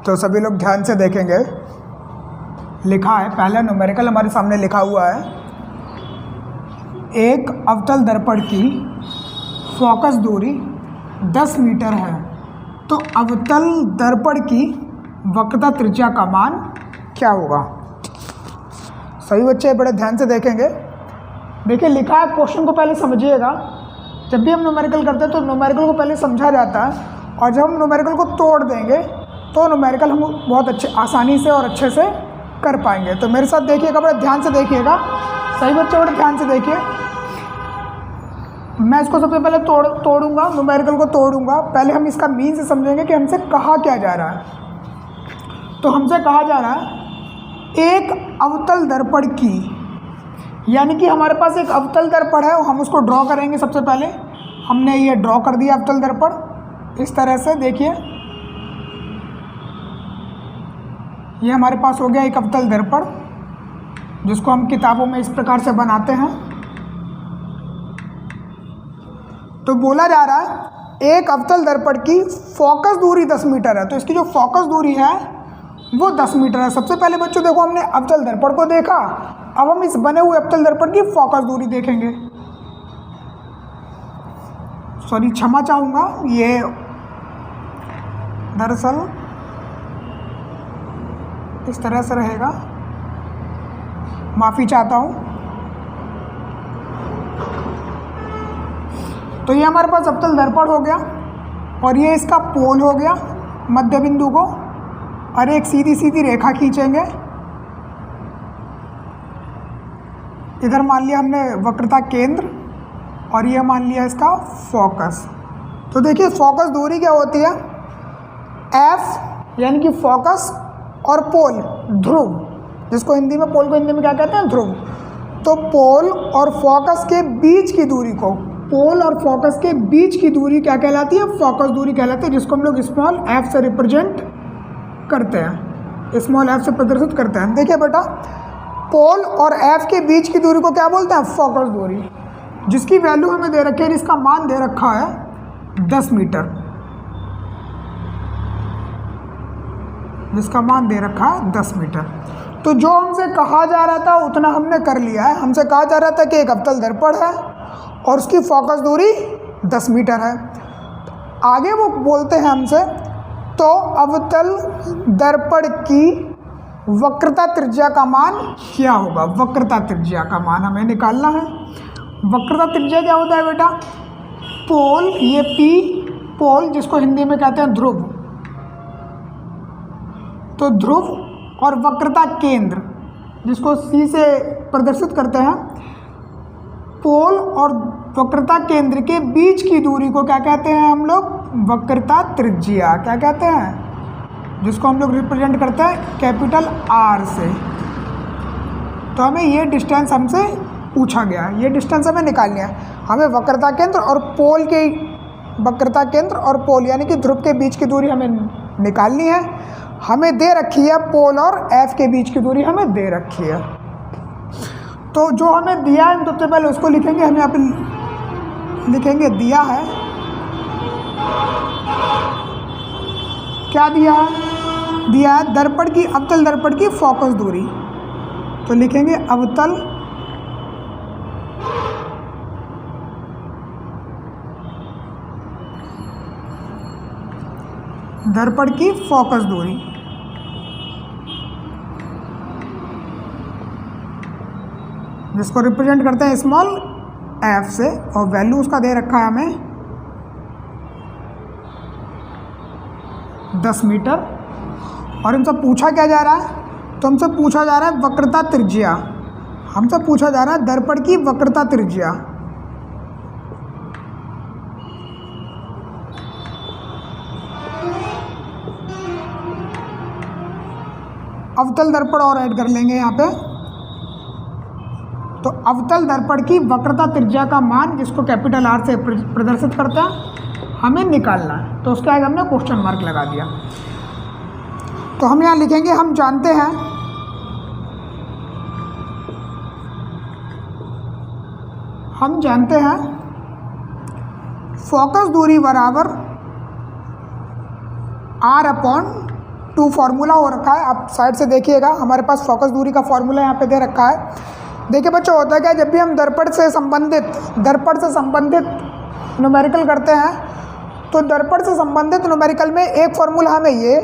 तो सभी लोग ध्यान से देखेंगे। लिखा है, पहला न्यूमेरिकल हमारे सामने लिखा हुआ है, एक अवतल दर्पण की फोकस दूरी 10 मीटर है, तो अवतल दर्पण की वक्रता त्रिज्या का मान क्या होगा। सभी बच्चे बड़े ध्यान से देखेंगे। देखिए लिखा है, क्वेश्चन को पहले समझिएगा। जब भी हम न्यूमेरिकल करते हैं तो न्यूमेरिकल को पहले समझा जाता है, और जब हम न्यूमेरिकल को तोड़ देंगे तो न्यूमेरिकल हम बहुत अच्छे आसानी से और अच्छे से कर पाएंगे। तो मेरे साथ देखिएगा, बड़े ध्यान से देखिएगा। सही बच्चे बड़े ध्यान से देखिए। मैं इसको सबसे पहले तोड़ूंगा, न्यूमेरिकल को तोड़ूंगा। पहले हम इसका मीन से समझेंगे कि हमसे कहा क्या जा रहा है। तो हमसे कहा जा रहा है एक अवतल दर्पण की, यानी कि हमारे पास एक अवतल दर्पण है, हम उसको ड्रॉ करेंगे। सबसे पहले हमने ये ड्रॉ कर दिया अवतल दर्पण इस तरह से। देखिए ये हमारे पास हो गया एक अवतल दर्पण, जिसको हम किताबों में इस प्रकार से बनाते हैं। तो बोला जा रहा है एक अवतल दर्पण की फोकस दूरी 10 मीटर है, तो इसकी जो फोकस दूरी है वो 10 मीटर है। सबसे पहले बच्चों देखो, हमने अवतल दर्पण को देखा, अब हम इस बने हुए अवतल दर्पण की फोकस दूरी देखेंगे। सॉरी, क्षमा चाहूँगा, ये दरअसल इस तरह से रहेगा, माफ़ी चाहता हूँ। तो ये हमारे पास अवतल दर्पण हो गया, और ये इसका पोल हो गया मध्य बिंदु को, और एक सीधी सीधी रेखा खींचेंगे। इधर मान लिया हमने वक्रता केंद्र, और ये मान लिया इसका फोकस। तो देखिए फोकस दूरी क्या होती है, F यानी कि फोकस, और पोल ध्रुव, जिसको हिंदी में, पोल को हिंदी में क्या कहते हैं, ध्रुव। तो पोल और फोकस के बीच की दूरी को, पोल और फोकस के बीच की दूरी क्या कहलाती है, फोकस दूरी कहलाती है, जिसको हम लोग स्मॉल f से रिप्रेजेंट करते हैं, स्मॉल f से प्रदर्शित करते हैं। देखिए बेटा, पोल और f के बीच की दूरी को क्या बोलते हैं, फोकस दूरी, जिसकी वैल्यू हमें दे रखी है, जिसका मान दे रखा है 10 मीटर, जिसका मान दे रखा है 10 मीटर। तो जो हमसे कहा जा रहा था उतना हमने कर लिया है। हमसे कहा जा रहा था कि एक अवतल दर्पण है और उसकी फोकस दूरी 10 मीटर है। आगे वो बोलते हैं हमसे, तो अवतल दर्पण की वक्रता त्रिज्या का मान क्या होगा। वक्रता त्रिज्या का मान हमें निकालना है। वक्रता त्रिज्या क्या होता है बेटा, पोल, ये P पोल, जिसको हिंदी में कहते हैं ध्रुव, तो ध्रुव, और वक्रता केंद्र, जिसको C से प्रदर्शित करते हैं। पोल और वक्रता केंद्र के बीच की दूरी को क्या कहते हैं हम लोग, वक्रता त्रिज्या। क्या कहते हैं, जिसको हम लोग रिप्रेजेंट करते हैं कैपिटल R से। तो हमें ये डिस्टेंस हमसे पूछा गया, ये डिस्टेंस हमें निकालनी है। हमें वक्रता केंद्र और पोल के, वक्रता केंद्र और पोल यानी कि ध्रुव के बीच की दूरी हमें निकालनी है। हमें दे रखी है पोल और F के बीच की दूरी हमें दे रखी है। तो जो हमें दिया है सबसे पहले उसको लिखेंगे। हम यहाँ पे लिखेंगे दिया है, क्या दिया है, दिया है दर्पण की, अवतल दर्पण की फोकस दूरी। तो लिखेंगे अवतल दर्पण की फोकस दूरी, जिसको रिप्रेजेंट करते हैं स्मॉल f से, और वैल्यू उसका दे रखा है हमें 10 मीटर। और हमसे पूछा क्या जा रहा है, तो हमसे पूछा जा रहा है वक्रता त्रिज्या। हमसे पूछा जा रहा है दर्पण की वक्रता त्रिज्या। अवतल दर्पण और ऐड कर लेंगे यहाँ पे। तो अवतल दर्पण की वक्रता त्रिज्या का मान, जिसको कैपिटल R से प्रदर्शित करते हैं, हमें निकालना है। तो उसके आगे हमने क्वेश्चन मार्क लगा दिया। तो हम यहाँ लिखेंगे, हम जानते हैं फोकस दूरी बराबर R/, 2 फार्मूला हो रखा है। आप साइड से देखिएगा, हमारे पास फोकस दूरी का फार्मूला यहाँ पे दे रखा है। देखिए बच्चों, होता है क्या, जब भी हम दर्पण से संबंधित न्यूमेरिकल करते हैं तो दर्पण से संबंधित न्यूमेरिकल में एक फार्मूला हमें ये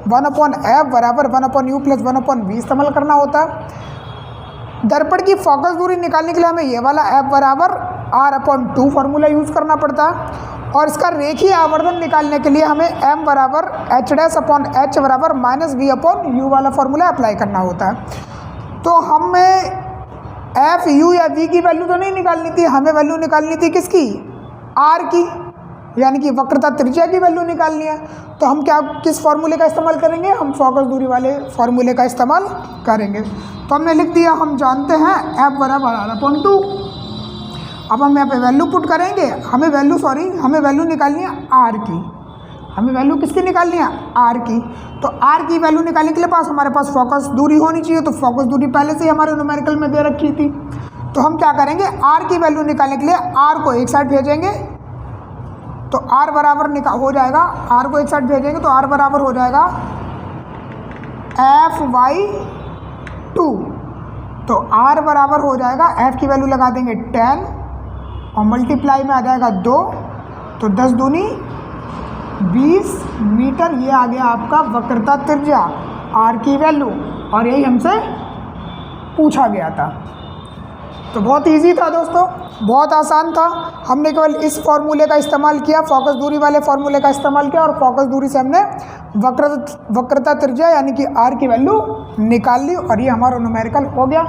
1/f बराबर 1/u प्लस 1/v इस्तेमाल करना होता है। दर्पण की फोकस दूरी निकालने के लिए हमें ये वाला f बराबर r/2 फार्मूला यूज़ करना पड़ता है। और इसका रेखीय आवर्धन निकालने के लिए हमें m बराबर h' बराबर -v/u वाला फार्मूला अप्लाई करना होता है। तो हमें f, u या v की वैल्यू तो नहीं निकालनी थी, हमें वैल्यू निकालनी थी किसकी, r की, यानी कि वक्रता त्रिज्या की वैल्यू निकालनी है। तो हम किस फार्मूले का इस्तेमाल करेंगे, हम फोकस दूरी वाले फार्मूले का इस्तेमाल करेंगे। तो हमने लिख दिया, हम जानते हैं f बराबर r/2। अब हम यहाँ पे वैल्यू पुट करेंगे, हमें वैल्यू निकालनी है r की। हमें वैल्यू किसकी निकालनी है, r की। तो r की वैल्यू निकालने के लिए हमारे पास फोकस दूरी होनी चाहिए। तो फोकस दूरी पहले से ही हमारे न्यूमेरिकल में दे रखी थी। तो हम क्या करेंगे, r की वैल्यू निकालने के लिए r को एक साइड भेजेंगे तो r बराबर हो जाएगा, r को एक साइड भेजेंगे तो r बराबर हो जाएगा f/2। तो r बराबर हो जाएगा, f की वैल्यू लगा देंगे 10 और मल्टीप्लाई में आ जाएगा 2, तो 10 दूनी 20 मीटर। ये आ गया आपका वक्रता त्रिज्या r की वैल्यू, और यही हमसे पूछा गया था। तो बहुत इजी था दोस्तों, बहुत आसान था। हमने केवल इस फार्मूले का इस्तेमाल किया, फोकस दूरी वाले फार्मूले का इस्तेमाल किया, और फोकस दूरी से हमने वक्रता त्रिज्या यानी कि r की वैल्यू निकाल ली, और ये हमारा न्यूमेरिकल हो गया।